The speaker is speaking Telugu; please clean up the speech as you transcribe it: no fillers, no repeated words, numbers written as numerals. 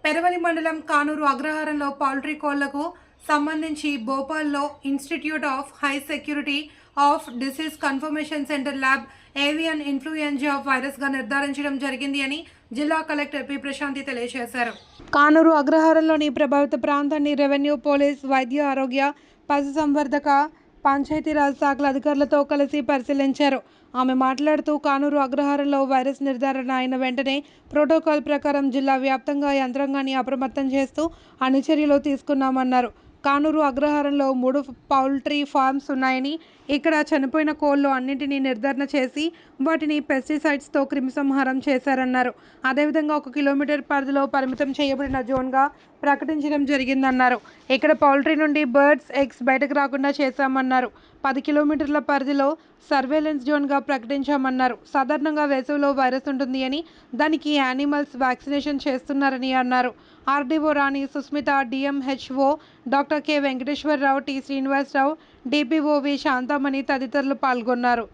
పెరవలి మండలం కానూరు అగ్రహారంలో పౌల్ట్రీ కోళ్లకు సంబంధించి భోపాల్లో institute of high security of disease confirmation centre lab avian influenza వైరస్గా నిర్ధారించడం జరిగింది అని జిల్లా కలెక్టర్ పి ప్రశాంతి తెలియజేశారు. కానూరు అగ్రహారంలోని ప్రభావిత ప్రాంతాన్ని రెవెన్యూ, పోలీస్, వైద్య ఆరోగ్య, పశుసంవర్ధక, పంచాయతీరాజ్ శాఖల అధికారులతో కలిసి పరిశీలించారు. ఆమె మాట్లాడుతూ కానూరు అగ్రహారంలో వైరస్ నిర్ధారణ అయిన వెంటనే ప్రోటోకాల్ ప్రకారం జిల్లా వ్యాప్తంగా యంత్రాంగాన్ని అప్రమత్తం చేస్తూ అన్ని చర్యలు తీసుకున్నామన్నారు. కానూరు అగ్రహారంలో 3 పౌల్ట్రీ ఫార్మ్స్ ఉన్నాయని, ఇక్కడ చనిపోయిన కోళ్లు అన్నింటినీ నిర్ధారణ చేసి వాటిని పెస్టిసైడ్స్తో క్రిమిసంహారం చేశారన్నారు. అదేవిధంగా 1 కిలోమీటర్ పరిధిలో పరిమితం చేయబడిన జోన్గా ప్రకటించడం జరిగిందన్నారు. ఇక్కడ పౌల్ట్రీ నుండి బర్డ్స్ ఎగ్స్ బయటకు రాకుండా చేశామన్నారు. 10 కిలోమీటర్ల పరిధిలో సర్వేలెన్స్ జోన్గా ప్రకటించామన్నారు. సాధారణంగా వేసవిలో వైరస్ ఉంటుంది అని, దానికి యానిమల్స్ వ్యాక్సినేషన్ చేస్తున్నారని అన్నారు. RDO Rani Susmitha, DMHO doctor K Venkateswara Rao, T Srinivasa Rao, DPO V Santhamani తదితరులు పాల్గొన్నారు.